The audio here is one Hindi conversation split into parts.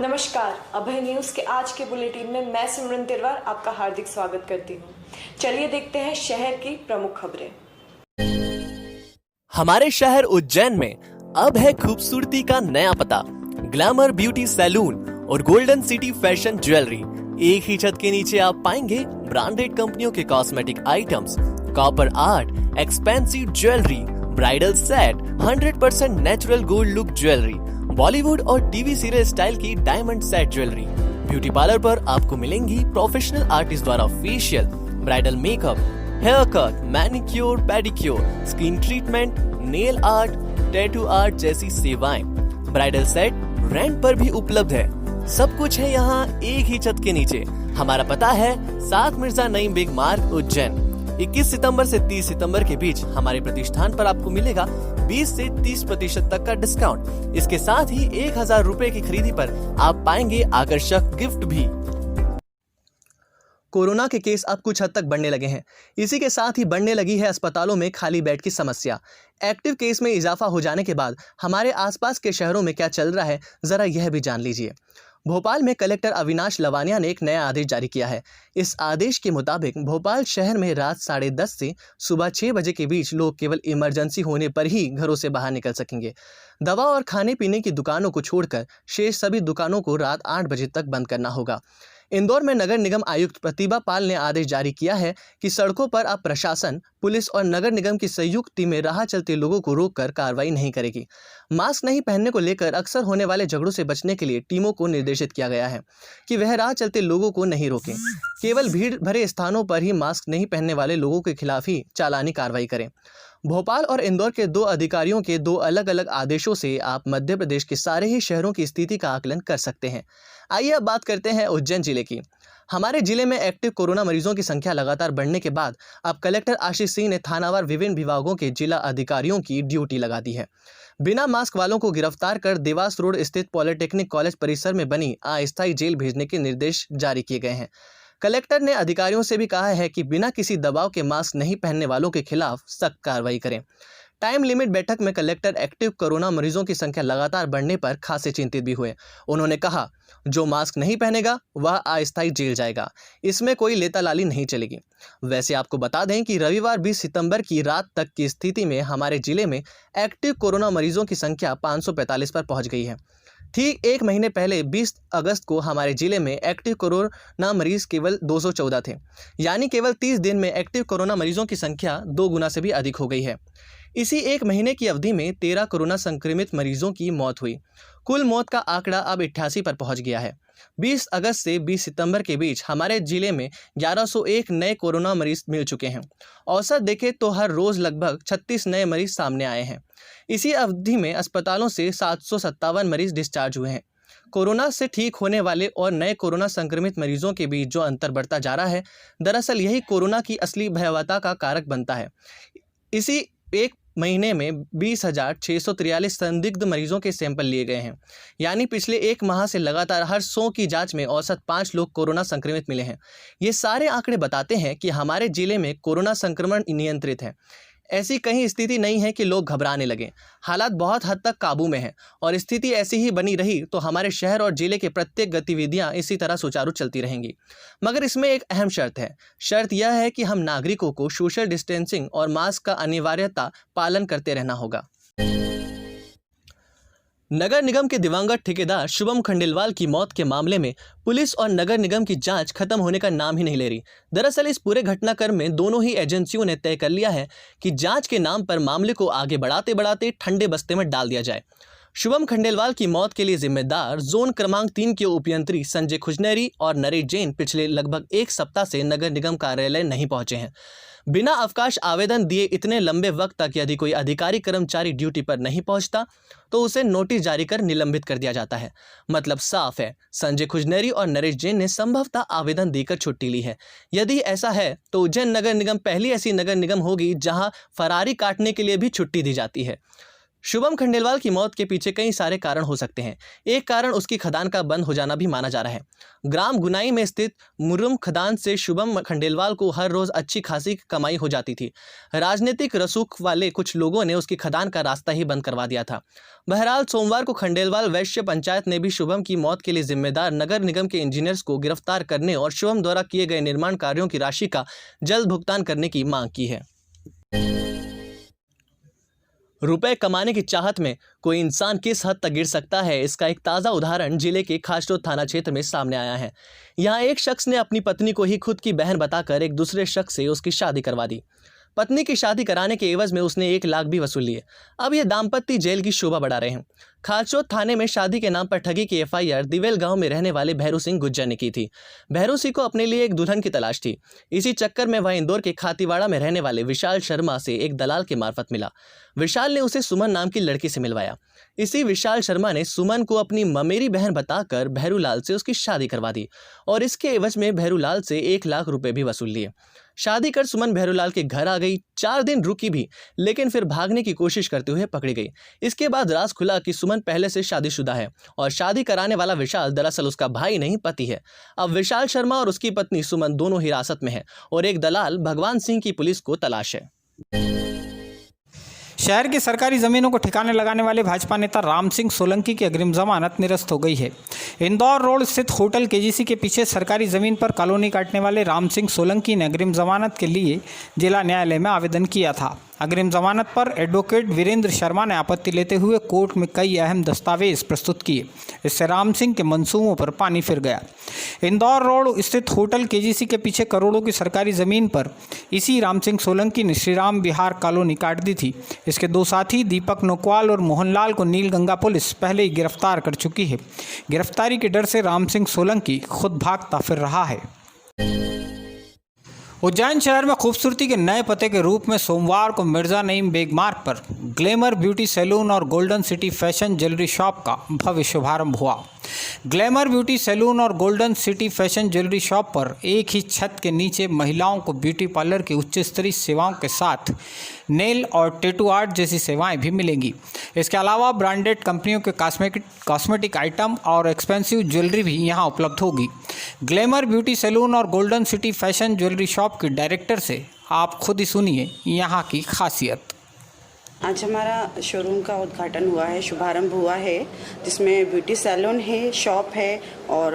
नमस्कार, अभय न्यूज के आज के बुलेटिन में मैं सिमरन तिरवार आपका हार्दिक स्वागत करती हूँ। चलिए देखते हैं शहर की प्रमुख खबरें। हमारे शहर उज्जैन में अब है खूबसूरती का नया पता। ग्लैमर ब्यूटी सैलून और गोल्डन सिटी फैशन ज्वेलरी। एक ही छत के नीचे आप पाएंगे ब्रांडेड कंपनियों के cosmetic items, copper art, expensive jewellery, bridal set, 100% natural gold look jewellery, Bollywood और टीवी सीरियल स्टाइल की diamond set jewellery. Beauty parlour पर आपको मिलेंगी प्रोफेशनल आर्टिस्ट द्वारा facial, bridal makeup, hair cut, manicure, pedicure, skin treatment, nail art, tattoo art जैसी सेवाएं। ब्राइडल सेट रेंट पर भी उपलब्ध है। सब कुछ है यहाँ एक ही छत के नीचे। हमारा पता है 7 मिर्जा नईम बेग मार्ग, उज्जैन। 21 सितंबर से 30 सितंबर के बीच हमारे प्रतिष्ठान पर आपको मिलेगा 20 से 30% तक का डिस्काउंट। इसके साथ ही 1000 रुपए की खरीदी पर आप पाएंगे आकर्षक गिफ्ट भी। कोरोना के केस अब कुछ हद तक बढ़ने लगे हैं। इसी के साथ ही बढ़ने लगी है अस्पतालों में खाली बेड की समस्या। एक्टिव केस में इजाफा हो जाने के बाद हमारे आसपास के शहरों में क्या चल रहा है, जरा यह भी जान लीजिए। भोपाल में कलेक्टर अविनाश लवानिया ने एक नया आदेश जारी किया है। इस आदेश के मुताबिक भोपाल शहर में रात 10:30 से सुबह 6 बजे के बीच लोग केवल इमरजेंसी होने पर ही घरों से बाहर निकल सकेंगे। दवा और खाने पीने की दुकानों को छोड़कर शेष सभी दुकानों को रात 8 बजे तक बंद करना होगा। इंदौर में नगर निगम आयुक्त प्रतिभा पाल ने आदेश जारी किया है कि सड़कों पर अब प्रशासन, पुलिस और नगर निगम की संयुक्त टीमें राह चलते लोगों को रोककर कार्रवाई नहीं करेगी। मास्क नहीं पहनने को लेकर अक्सर होने वाले झगड़ों से बचने के लिए टीमों को निर्देशित किया गया है कि वह राह चलते लोगों को नहीं रोकें। केवल भीड़ भरे स्थानों पर ही मास्क नहीं पहनने वाले लोगों के खिलाफ ही चालानी कार्रवाई करें। भोपाल और इंदौर के 2 अधिकारियों के 2 अलग अलग आदेशों से आप मध्य प्रदेश के सारे ही शहरों की स्थिति का आकलन कर सकते हैं। आइए अब बात करते हैं उज्जैन जिले की। हमारे जिले में एक्टिव कोरोना मरीजों की संख्या लगातार बढ़ने के बाद अब कलेक्टर आशीष सिंह ने थानावार विभिन्न विभागों के जिला अधिकारियों की ड्यूटी लगा दी है। बिना मास्क वालों को गिरफ्तार कर देवास रोड स्थित पॉलिटेक्निक कॉलेज परिसर में बनी अस्थायी जेल भेजने के निर्देश जारी किए गए हैं। कलेक्टर ने अधिकारियों से भी कहा है कि बिना किसी दबाव के मास्क नहीं पहनने वालों के खिलाफ सख्त कार्रवाई करें। टाइम लिमिट बैठक में कलेक्टर एक्टिव कोरोना मरीजों की संख्या लगातार बढ़ने पर खासे चिंतित भी हुए। उन्होंने कहा, जो मास्क नहीं पहनेगा वह अस्थायी जेल जाएगा। इसमें कोई लेतालाली नहीं चलेगी। वैसे आपको बता दें कि रविवार 20 सितंबर की रात तक की स्थिति में हमारे जिले में एक्टिव कोरोना मरीजों की संख्या 545 पर पहुंच गई है। ठीक 1 महीने पहले 20 अगस्त को हमारे जिले में एक्टिव कोरोना मरीज केवल 214 थे। यानी केवल 30 दिन में एक्टिव कोरोना मरीजों की संख्या 2 गुना से भी अधिक हो गई है। इसी 1 महीने की अवधि में 13 कोरोना संक्रमित मरीजों की मौत हुई। कुल मौत का आंकड़ा अब 88 पर पहुंच गया है। 20 अगस्त से 20 सितंबर के बीच हमारे जिले में 1101 नए कोरोना मरीज मिल चुके हैं। औसत देखें तो हर रोज लगभग 36 नए मरीज सामने आए हैं। इसी अवधि में अस्पतालों से 757 मरीज डिस्चार्ज हुए हैं। कोरोना से ठीक होने वाले और नए कोरोना संक्रमित मरीजों के बीच जो अंतर बढ़ता जा रहा है, दरअसल यही कोरोना की असली भयावहता का कारक बनता है। इसी 1 महीने में 20,643 संदिग्ध मरीजों के सैंपल लिए गए हैं। यानी पिछले 1 माह से लगातार हर 100 की जांच में औसत 5 लोग कोरोना संक्रमित मिले हैं। ये सारे आंकड़े बताते हैं कि हमारे जिले में कोरोना संक्रमण नियंत्रित है। ऐसी कहीं स्थिति नहीं है कि लोग घबराने लगे। हालात बहुत हद तक काबू में है और स्थिति ऐसी ही बनी रही तो हमारे शहर और जिले के प्रत्येक गतिविधियां इसी तरह सुचारू चलती रहेंगी। मगर इसमें एक अहम शर्त है। शर्त यह है कि हम नागरिकों को सोशल डिस्टेंसिंग और मास्क का अनिवार्यता पालन करते रहना होगा। नगर निगम के दिवंगत ठेकेदार शुभम खंडेलवाल की मौत के मामले में पुलिस और नगर निगम की जांच खत्म होने का नाम ही नहीं ले रही। दरअसल इस पूरे घटनाक्रम में दोनों ही एजेंसियों ने तय कर लिया है कि जांच के नाम पर मामले को आगे बढ़ाते बढ़ाते ठंडे बस्ते में डाल दिया जाए। शुभम खंडेलवाल की मौत के लिए जिम्मेदार जोन क्रमांक 3 के उपयंत्री संजय खुजनेरी और नरेश जैन पिछले लगभग 1 सप्ताह से नगर निगम कार्यालय नहीं पहुंचे हैं। बिना अवकाश आवेदन दिए इतने लंबे वक्त तक यदि कोई अधिकारी कर्मचारी ड्यूटी पर नहीं पहुंचता तो उसे नोटिस जारी कर निलंबित कर दिया जाता है। मतलब साफ है, संजय खुजनेरी और नरेश जैन ने संभवतः आवेदन देकर छुट्टी ली है। यदि ऐसा है तो उज्जैन नगर निगम पहली ऐसी नगर निगम होगी जहां फरारी काटने के लिए भी छुट्टी दी जाती है। शुभम खंडेलवाल की मौत के पीछे कई सारे कारण हो सकते हैं। एक कारण उसकी खदान का बंद हो जाना भी माना जा रहा है। ग्राम गुनाई में स्थित मुर्रम खदान से शुभम खंडेलवाल को हर रोज अच्छी खासी कमाई हो जाती थी। राजनीतिक रसूख वाले कुछ लोगों ने उसकी खदान का रास्ता ही बंद करवा दिया था। बहरहाल सोमवार को खंडेलवाल वैश्य पंचायत ने भी शुभम की मौत के लिए जिम्मेदार नगर निगम के इंजीनियर्स को गिरफ्तार करने और शुभम द्वारा किए गए निर्माण कार्यों की राशि का जल्द भुगतान करने की मांग की है। रुपए कमाने की चाहत में कोई इंसान किस हद तक गिर सकता है, इसका एक ताज़ा उदाहरण जिले के खासरोद थाना क्षेत्र में सामने आया है। यहाँ एक शख्स ने अपनी पत्नी को ही खुद की बहन बताकर एक दूसरे शख्स से उसकी शादी करवा दी। पत्नी की शादी कराने के एवज में उसने 1 लाख भी वसूल लिए। अब ये दाम्पत्य जेल की शोभा बढ़ा रहे हैं। खासरोद थाने में शादी के नाम पर ठगी की FIR दिवेल गांव में रहने वाले भैरू सिंह गुज्जर ने की थी। भैरू सिंह को अपने लिए एक दुल्हन की तलाश थी। इसी चक्कर में वह इंदौर के खातीवाड़ा में रहने वाले विशाल शर्मा से एक दलाल के मार्फत मिला। विशाल ने उसे सुमन नाम की लड़की से मिलवाया। इसी विशाल शर्मा ने सुमन को अपनी ममेरी बहन बताकर भैरूलाल से उसकी शादी करवा दी और इसके एवज में भैरूलाल से 1 लाख रुपए भी वसूल लिए। शादी कर सुमन भैरूलाल के घर आ गई। 4 दिन रुकी भी, लेकिन फिर भागने की कोशिश करते हुए पकड़ी गई। इसके बाद राज खुला कि सुमन पहले से शादीशुदा है और शादी कराने वाला विशाल दरअसल उसका भाई नहीं पति है। अब विशाल शर्मा और उसकी पत्नी सुमन दोनों हिरासत में है और एक दलाल भगवान सिंह की पुलिस को तलाश है। शहर की सरकारी ज़मीनों को ठिकाने लगाने वाले भाजपा नेता राम सिंह सोलंकी की अग्रिम जमानत निरस्त हो गई है। इंदौर रोड स्थित होटल KGC के पीछे सरकारी ज़मीन पर कॉलोनी काटने वाले राम सिंह सोलंकी ने अग्रिम जमानत के लिए जिला न्यायालय में आवेदन किया था। अग्रिम जमानत पर एडवोकेट वीरेंद्र शर्मा ने आपत्ति लेते हुए कोर्ट में कई अहम दस्तावेज प्रस्तुत किए। इससे राम सिंह के मंसूबों पर पानी फिर गया। इंदौर रोड स्थित होटल KGC के पीछे करोड़ों की सरकारी ज़मीन पर इसी राम सिंह सोलंकी ने श्रीराम विहार कॉलोनी काट दी थी। इसके 2 साथी दीपक नोकवाल और मोहनलाल को नीलगंगा पुलिस पहले ही गिरफ्तार कर चुकी है। गिरफ्तारी के डर से राम सिंह सोलंकी खुद भागता फिर रहा है। उज्जैन शहर में खूबसूरती के नए पते के रूप में सोमवार को मिर्जा नईम बेग मार्ग पर ग्लैमर ब्यूटी सैलून और golden city fashion jewellery shop का भव्य शुभारंभ हुआ। ग्लैमर ब्यूटी सैलून और golden city fashion jewellery shop पर एक ही छत के नीचे महिलाओं को ब्यूटी पार्लर की उच्च स्तरीय सेवाओं के साथ नेल और टैटू आर्ट जैसी सेवाएं भी मिलेंगी। इसके अलावा ब्रांडेड कंपनियों के कॉस्मेटिक आइटम और एक्सपेंसिव ज्वेलरी भी यहां उपलब्ध होगी। ग्लैमर ब्यूटी सैलून और golden city fashion jewellery shop के डायरेक्टर से आप खुद ही सुनिए यहाँ की खासियत। आज हमारा शोरूम का उद्घाटन हुआ है, शुभारंभ हुआ है, जिसमें ब्यूटी सैलून है, शॉप है और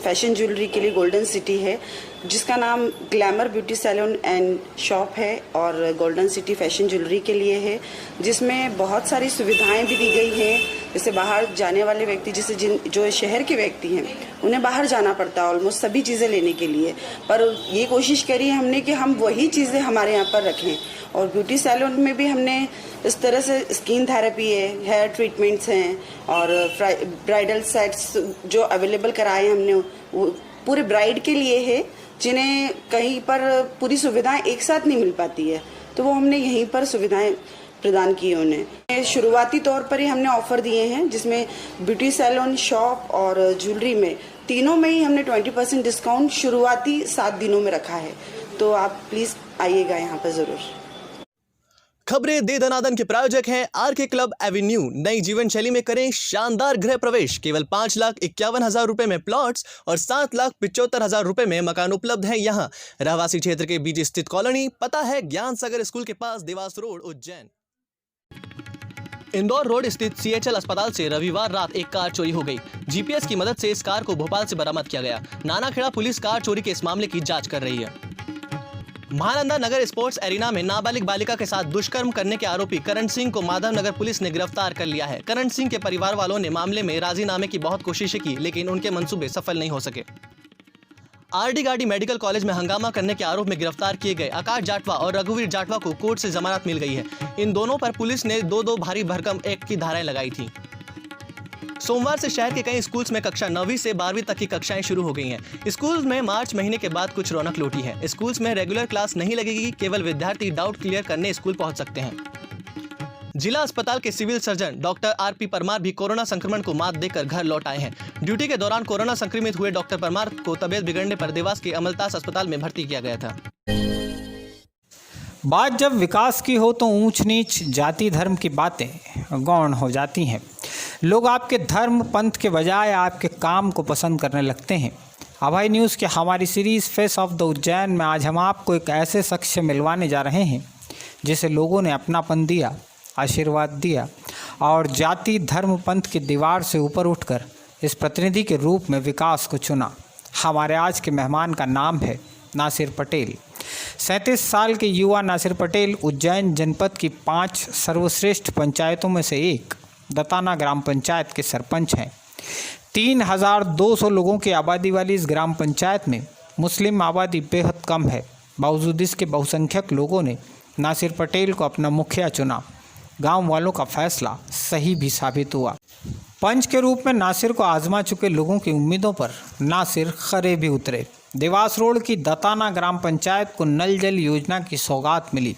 फैशन ज्वेलरी के लिए गोल्डन सिटी है, जिसका नाम Glamour Beauty Salon and Shop है और गोल्डन सिटी फैशन ज्वेलरी के लिए है, जिसमें बहुत सारी सुविधाएं भी दी गई हैं। जैसे बाहर जाने वाले व्यक्ति, जैसे जो शहर के व्यक्ति हैं, उन्हें बाहर जाना पड़ता है ऑलमोस्ट सभी चीज़ें लेने के लिए, पर ये कोशिश करी है हमने कि हम वही चीज़ें हमारे यहाँ पर रखें। और ब्यूटी सैलून में भी हमने इस तरह से स्किन थेरेपी है, हेयर ट्रीटमेंट्स हैं और ब्राइडल सेट्स जो अवेलेबल कराए हैं हमने, वो पूरे ब्राइड के लिए है, जिन्हें कहीं पर पूरी सुविधाएं एक साथ नहीं मिल पाती है, तो वो हमने यहीं पर सुविधाएं प्रदान की उन्हें। शुरुआती तौर पर ही हमने ऑफर दिए हैं, जिसमें ब्यूटी सैलून, शॉप और ज्वेलरी में तीनों में ही हमने 20% डिस्काउंट शुरुआती 7 दिनों में रखा है। तो आप प्लीज़ आइएगा यहाँ पर ज़रूर। खबरें दे दनादन के प्रायोजक हैं RK क्लब एवेन्यू। नई जीवन शैली में करें शानदार गृह प्रवेश। केवल 5,51,000 रुपए में प्लॉट्स और 7,75,000 रुपए में मकान उपलब्ध है। यहाँ रहवासी क्षेत्र के बीच स्थित कॉलोनी, पता है ज्ञान सागर स्कूल के पास, देवास रोड, उज्जैन। इंदौर रोड स्थित CHL अस्पताल से रविवार रात एक कार चोरी हो गई। GPS की मदद से इस कार को भोपाल से बरामद किया गया। नानाखेड़ा पुलिस कार चोरी के इस मामले की जांच कर रही है। महानंदा नगर स्पोर्ट्स एरिना में नाबालिग बालिका के साथ दुष्कर्म करने के आरोपी करण सिंह को माधव नगर पुलिस ने गिरफ्तार कर लिया है। करण सिंह के परिवार वालों ने मामले में राजीनामे की बहुत कोशिशें की, लेकिन उनके मंसूबे सफल नहीं हो सके। RD गार्डी मेडिकल कॉलेज में हंगामा करने के आरोप में गिरफ्तार किए गए आकाश जाटवा और रघुवीर जाटवा को कोर्ट से जमानत मिल गई है। इन दोनों पर पुलिस ने 2 भारी भरकम एक्ट की धाराएं लगाई थी। सोमवार से शहर के कई स्कूल्स में कक्षा 9वीं से 12वीं तक की कक्षाएं शुरू हो गई हैं। स्कूल्स में मार्च महीने के बाद कुछ रौनक लौटी है। स्कूल्स में रेगुलर क्लास नहीं लगेगी, केवल विद्यार्थी डाउट क्लियर करने स्कूल पहुंच सकते हैं। जिला अस्पताल के civil surgeon doctor RP Parmar भी कोरोना संक्रमण को मात देकर घर लौट आए हैं। ड्यूटी के दौरान कोरोना संक्रमित हुए डॉक्टर परमार को तबियत बिगड़ने पर देवास के अमलतास अस्पताल में भर्ती किया गया था। बात जब विकास की हो तो ऊंच नीच जाति धर्म की बातें गौण हो जाती हैं। लोग आपके धर्म पंथ के बजाय आपके काम को पसंद करने लगते हैं। अभय न्यूज़ की हमारी series face of the Ujjain में आज हम आपको एक ऐसे शख्स से मिलवाने जा रहे हैं जिसे लोगों ने अपनापन दिया, आशीर्वाद दिया और जाति धर्म पंथ की दीवार से ऊपर उठकर इस प्रतिनिधि के रूप में विकास को चुना। हमारे आज के मेहमान का नाम है नासिर पटेल। 37 साल के युवा नासिर पटेल उज्जैन जनपद की 5 सर्वश्रेष्ठ पंचायतों में से एक दताना ग्राम पंचायत के सरपंच हैं। 3200 लोगों की आबादी वाली इस ग्राम पंचायत में मुस्लिम आबादी बेहद कम है। बावजूद इसके बहुसंख्यक लोगों ने नासिर पटेल को अपना मुखिया चुना। गांव वालों का फैसला सही भी साबित हुआ। पंच के रूप में नासिर को आजमा चुके लोगों की उम्मीदों पर नासिर खरे भी उतरे। देवास रोड की दताना ग्राम पंचायत को नल जल योजना की सौगात मिली।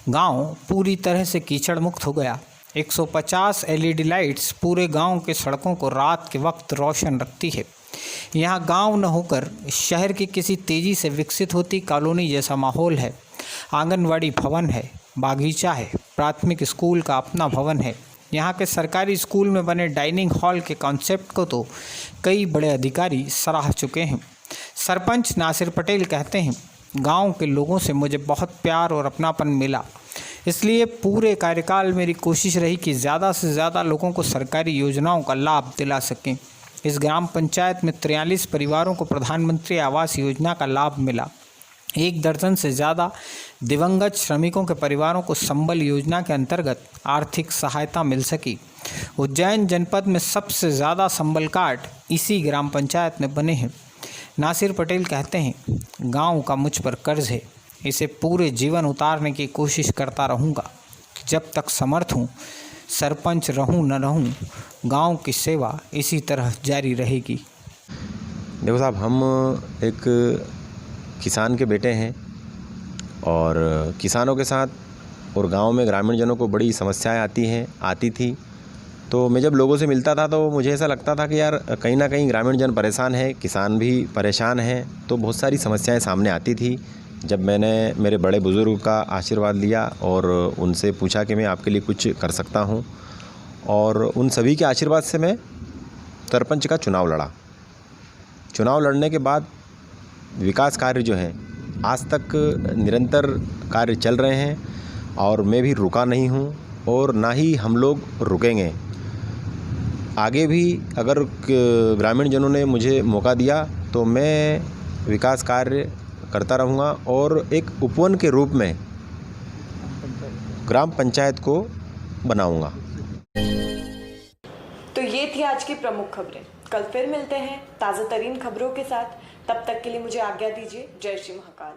गांव पूरी तरह से कीचड़ मुक्त हो गया। 150 LED लाइट्स पूरे गांव के सड़कों को रात के वक्त रोशन रखती है। यहां गांव न होकर शहर की किसी तेज़ी से विकसित होती कॉलोनी जैसा माहौल है। आंगनवाड़ी भवन है, बागीचा है, प्राथमिक स्कूल का अपना भवन है। यहाँ के सरकारी स्कूल में बने डाइनिंग हॉल के कॉन्सेप्ट को तो कई बड़े अधिकारी सराह चुके हैं। सरपंच नासिर पटेल कहते हैं, गांव के लोगों से मुझे बहुत प्यार और अपनापन मिला, इसलिए पूरे कार्यकाल मेरी कोशिश रही कि ज़्यादा से ज़्यादा लोगों को सरकारी योजनाओं का लाभ दिला सकें। इस ग्राम पंचायत में 43 परिवारों को प्रधानमंत्री आवास योजना का लाभ मिला। 1 दर्जन से ज़्यादा दिवंगत श्रमिकों के परिवारों को संबल योजना के अंतर्गत आर्थिक सहायता मिल सकी। उज्जैन जनपद में सबसे ज़्यादा संबल कार्ड इसी ग्राम पंचायत में बने हैं। नासिर पटेल कहते हैं, गांव का मुझ पर कर्ज है, इसे पूरे जीवन उतारने की कोशिश करता रहूँगा। जब तक समर्थ हूँ, सरपंच रहूँ न रहूँ, गांव की सेवा इसी तरह जारी रहेगी। देखो साहब, हम एक किसान के बेटे हैं और किसानों के साथ और गांव में ग्रामीण जनों को बड़ी समस्याएं आती थी। तो मैं जब लोगों से मिलता था तो मुझे ऐसा लगता था कि यार कहीं ना कहीं ग्रामीण जन परेशान है, किसान भी परेशान हैं। तो बहुत सारी समस्याएं सामने आती थी। जब मैंने मेरे बड़े बुज़ुर्ग का आशीर्वाद लिया और उनसे पूछा कि मैं आपके लिए कुछ कर सकता हूं, और उन सभी के आशीर्वाद से मैं सरपंच का चुनाव लड़ा। चुनाव लड़ने के बाद विकास कार्य जो है आज तक निरंतर कार्य चल रहे हैं और मैं भी रुका नहीं हूं और ना ही हम लोग रुकेंगे। आगे भी अगर ग्रामीण जनों ने मुझे मौका दिया तो मैं विकास कार्य करता रहूँगा और एक उपवन के रूप में ग्राम पंचायत को बनाऊँगा। तो ये थी आज की प्रमुख खबरें। कल फिर मिलते हैं ताज़ा तरीन खबरों के साथ। तब तक के लिए मुझे आज्ञा दीजिए। जय श्री महाकाल।